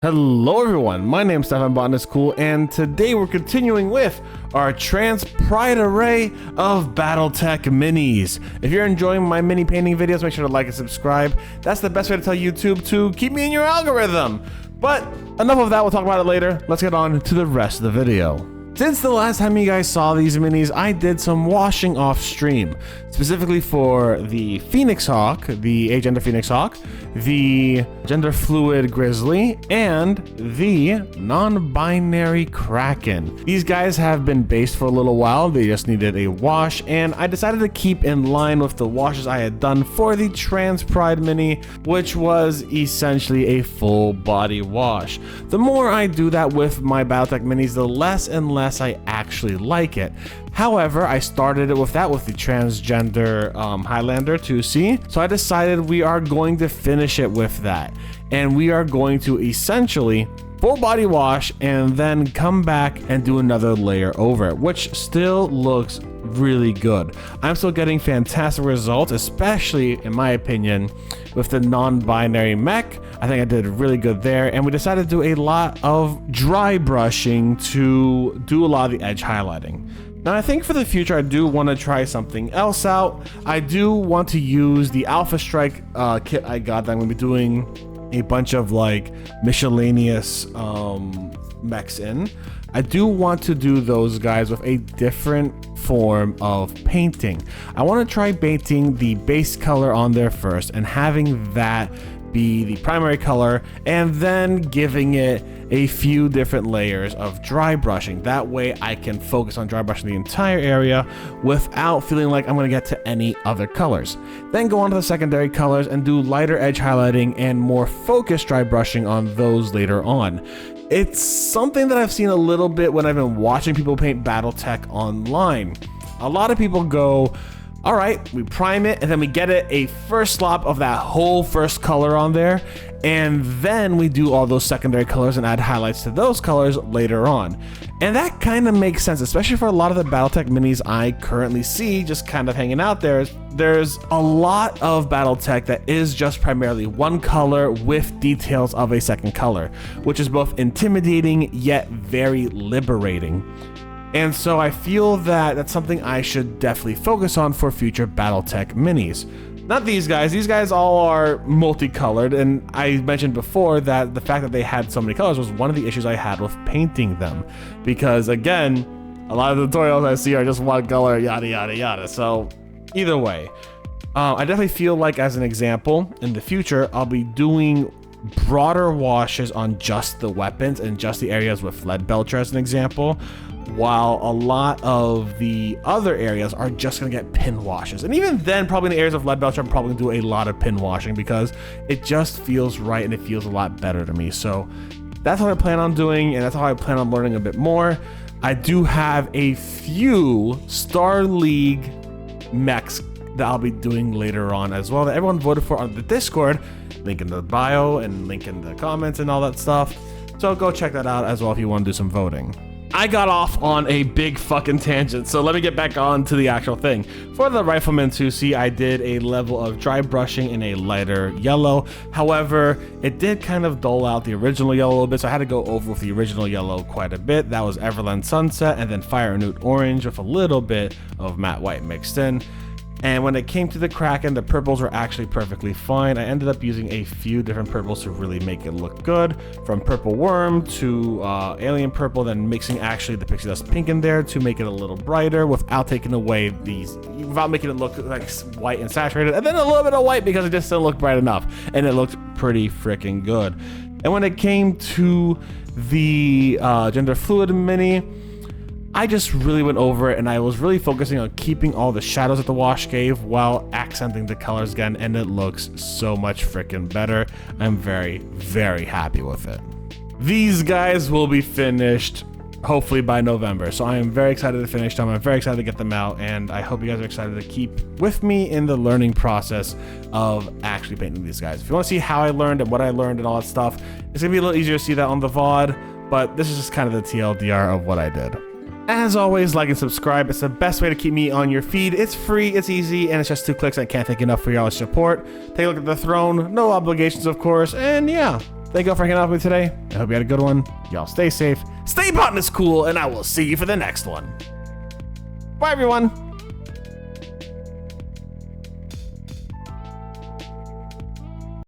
Hello everyone, my name is Stefan Botanist Cool, and today we're continuing with our Trans Pride array of Battletech minis. If you're enjoying my mini painting videos, make sure to like and subscribe. That's the best way to tell YouTube to keep me in your algorithm. But enough of that, we'll talk about it later. Let's get on to the rest of the video. Since the last time you guys saw these minis, I did some washing off stream, specifically for the Phoenix Hawk, the agender Phoenix Hawk, the gender fluid Grizzly, and the non-binary Kraken. These guys have been based for a little while, they just needed a wash, and I decided to keep in line with the washes I had done for the Trans Pride mini, which was essentially a full body wash. The more I do that with my Battletech minis, the less and less I actually like it. However, I started it with the transgender Highlander 2C, so I decided we are going to finish it with that, and we are going to essentially full body wash and then come back and do another layer over it, which still looks really good. I'm still getting fantastic results, especially in my opinion with the non-binary mech. I think I did really good there, and we decided to do a lot of dry brushing to do a lot of the edge highlighting. Now I think for the future I do want to try something else out. I do want to use the Alpha Strike kit I got that I'm going to be doing a bunch of like miscellaneous mechs in. I do want to do those guys with a different form of painting. I want to try painting the base color on there first and having that be the primary color, and then giving it a few different layers of dry brushing. That way I can focus on dry brushing the entire area without feeling like I'm going to get to any other colors. Then go on to the secondary colors and do lighter edge highlighting and more focused dry brushing on those later on. It's something that I've seen a little bit when I've been watching people paint Battletech online. A lot of people go, all right, we prime it and then we get it a first slop of that whole first color on there, and then we do all those secondary colors and add highlights to those colors later on. And that kind of makes sense, especially for a lot of the Battletech minis I currently see just kind of hanging out there. There's a lot of Battletech that is just primarily one color with details of a second color, which is both intimidating yet very liberating. And so I feel that that's something I should definitely focus on for future Battletech minis. Not these guys all are multicolored, and I mentioned before that the fact that they had so many colors was one of the issues I had with painting them. Because again, a lot of the tutorials I see are just one color, yada yada yada. So either way, I definitely feel like, as an example, in the future, I'll be doing broader washes on just the weapons and just the areas with lead belcher as an example, while a lot of the other areas are just gonna get pin washes. And even then, probably in the areas of lead belcher, I'm probably gonna do a lot of pin washing because it just feels right and it feels a lot better to me. So that's what I plan on doing, and that's how I plan on learning a bit more. I do have a few Star League mechs that I'll be doing later on as well that everyone voted for on the Discord. Link in the bio and link in the comments and all that stuff. So go check that out as well if you want to do some voting. I got off on a big fucking tangent, so let me get back on to the actual thing. For the Rifleman 2C, I did a level of dry brushing in a lighter yellow. However, it did kind of dull out the original yellow a little bit, so I had to go over with the original yellow quite a bit. That was Everland Sunset and then Fire and Newt Orange with a little bit of matte white mixed in. And when it came to the Kraken, the purples were actually perfectly fine. I ended up using a few different purples to really make it look good, from Purple Worm to Alien Purple, then mixing actually the Pixie Dust Pink in there to make it a little brighter without taking away without making it look like white and saturated, and then a little bit of white because it just didn't look bright enough, and it looked pretty freaking good. And when it came to the gender fluid mini, I just really went over it, and I was really focusing on keeping all the shadows that the wash gave while accenting the colors again, and it looks so much freaking better. I'm very, very happy with it. These guys will be finished hopefully by November, so I am very excited to finish them. I'm very excited to get them out, and I hope you guys are excited to keep with me in the learning process of actually painting these guys. If you want to see how I learned and what I learned and all that stuff, it's gonna be a little easier to see that on the VOD, but this is just kind of the TLDR of what I did. As always, like and subscribe. It's the best way to keep me on your feed. It's free, it's easy, and it's just 2 clicks. I can't thank you enough for y'all's support. Take a look at the throne. No obligations, of course. And yeah, Thank you all for hanging out with me today. I hope you had a good one. Y'all stay safe, stay Botanist Cool, and I will see you for the next one. Bye, everyone.